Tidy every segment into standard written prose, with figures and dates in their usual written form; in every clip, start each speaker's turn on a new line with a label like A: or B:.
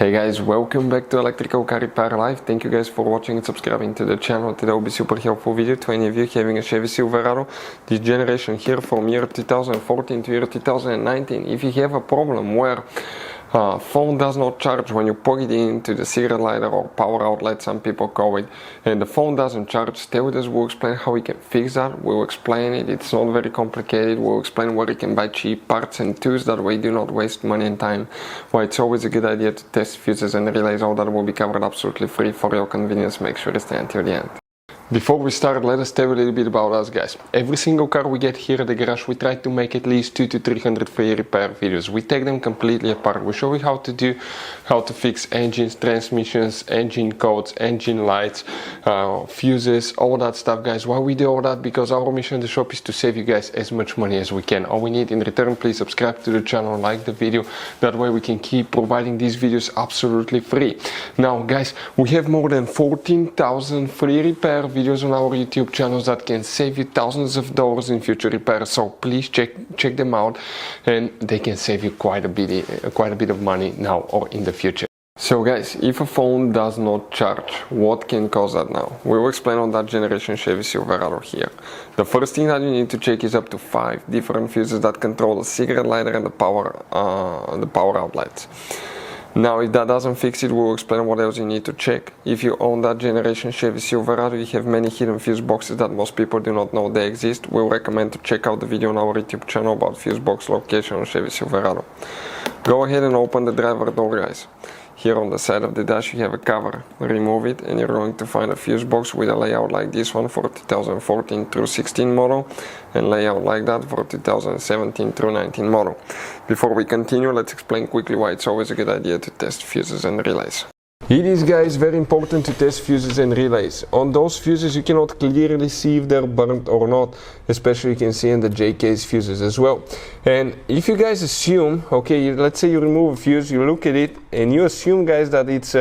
A: Hey guys, welcome back to Electrical Car Repair Live. Thank you guys for watching and subscribing to the channel. Today will be super helpful video to any of you having a Chevy Silverado, this generation here from year 2014 to year 2019. If you have a problem where phone does not charge when you plug it into the cigarette lighter or power outlet, some people call it, and the phone doesn't charge, stay with us. We'll explain how we can fix that. We'll explain it. It's not very complicated. We'll explain where you can buy cheap parts and tools, that way you do not waste money and time. Why it's always a good idea to test fuses and relays. All that will be covered absolutely free for your convenience. Make sure to stay until the end. Before we start, let us tell you a little bit about us, guys. Every single car we get here at the garage, we try to make at least 200 to 300 free repair videos. We take them completely apart. We show you how to fix engines, transmissions, engine codes, engine lights, fuses, all that stuff, guys. Why we do all that? Because our mission in the shop is to save you guys as much money as we can. All we need in return, please subscribe to the channel, like the video. That way we can keep providing these videos absolutely free. Now, guys, we have more than 14,000 free repair videos on our YouTube channels that can save you thousands of dollars in future repairs. So please check them out, and they can save you quite a bit of money now or in the future. So guys, if a phone does not charge, what can cause that now? We will explain on that generation Chevy Silverado here. The first thing that you need to check is up to 5 different fuses that control the cigarette lighter and the power outlets. Now, if that doesn't fix it, we'll explain what else you need to check. If you own that generation Chevy Silverado, you have many hidden fuse boxes that most people do not know they exist. We'll recommend to check out the video on our YouTube channel about fuse box location on Chevy Silverado. Go ahead and open the driver door, guys. Here on the side of the dash you have a cover. Remove it and you're going to find a fuse box with a layout like this one for 2014 through 16 model, and layout like that for 2017 through 19 model. Before we continue, let's explain quickly why it's always a good idea to test fuses and relays. It is, guys, very important to test fuses and relays. On those fuses you cannot clearly see if they're burnt or not, especially you can see in the J-case fuses as well. And if you guys assume, okay, let's say you remove a fuse, you look at it and you assume, guys, that it's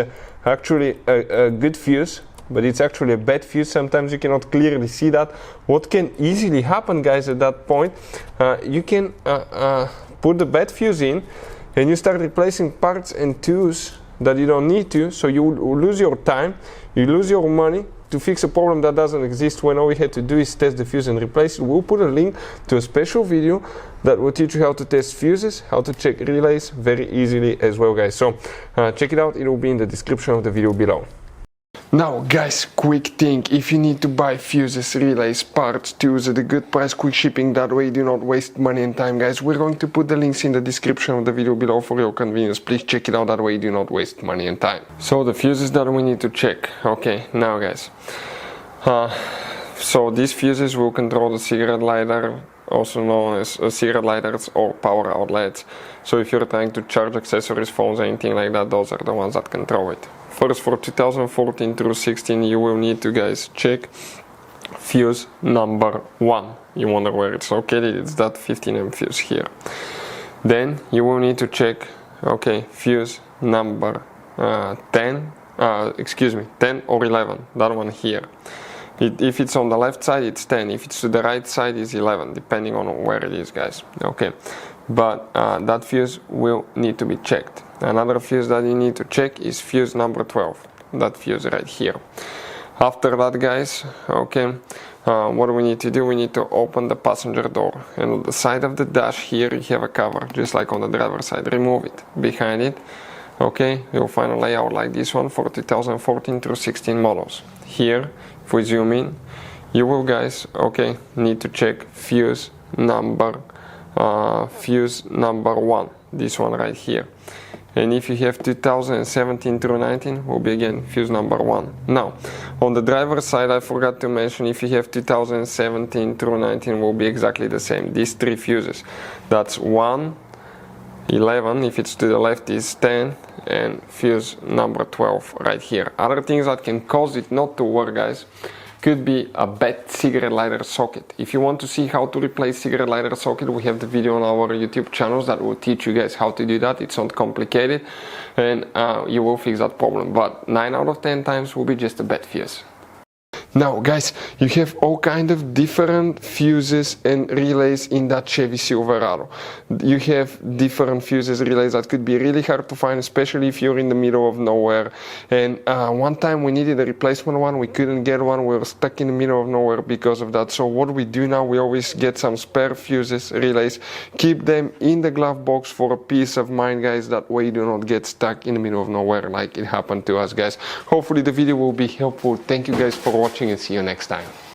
A: actually a good fuse, but it's actually a bad fuse. Sometimes you cannot clearly see that. What can easily happen, guys, at that point, you can put the bad fuse in and you start replacing parts and tools that you don't need to, so you lose your time, you lose your money to fix a problem that doesn't exist, when all we had to do is test the fuse and replace it. We'll put a link to a special video that will teach you how to test fuses, how to check relays very easily as well, guys. So check it out, it will be in the description of the video below. Now, guys, quick thing: if you need to buy fuses, relays, parts, tools at a good price, quick shipping, that way you do not waste money and time, guys, we're going to put the links in the description of the video below for your convenience. Please check it out, that way you do not waste money and time. So the fuses that we need to check. Okay, now, guys, so these fuses will control the cigarette lighter, also known as cigarette lighters or power outlets. So if you're trying to charge accessories, phones, anything like that, those are the ones that control it. First, for 2014 through 16, you will need to, guys, check fuse number 1. You wonder where it's located, it's that 15M fuse here. Then you will need to check, okay, fuse number 10 or 11, that one here. If it's on the left side, it's 10. If it's to the right side, it's 11, depending on where it is, guys. Okay, but that fuse will need to be checked. Another fuse that you need to check is fuse number 12, that fuse right here. After that, guys, okay, what do we need to do? We need to open the passenger door, and on the side of the dash here you have a cover, just like on the driver's side. Remove it. Behind it, okay, you'll find a layout like this one for 2014 through 16 models. Here, if we zoom in, you will, guys, okay, need to check fuse number 1, this one right here. And if you have 2017 through 19, will be again fuse number 1. Now, on the driver's side, I forgot to mention, if you have 2017 through 19, will be exactly the same. These 3 fuses, that's 1, 11, if it's to the left is 10, and fuse number 12 right here. Other things that can cause it not to work, guys, could be a bad cigarette lighter socket. If you want to see how to replace cigarette lighter socket, we have the video on our YouTube channels that will teach you guys how to do that. It's not complicated, and you will fix that problem, but 9 out of 10 times will be just a bad fuse. Now guys, you have all kind of different fuses and relays in that Chevy Silverado. You have different fuses, relays that could be really hard to find, especially if you're in the middle of nowhere. And one time we needed a replacement one, we couldn't get one, we were stuck in the middle of nowhere because of that. So what we do now, we always get some spare fuses, relays, keep them in the glove box for a peace of mind, guys. That way you do not get stuck in the middle of nowhere like it happened to us, guys. Hopefully the video will be helpful. Thank you guys for watching and see you next time.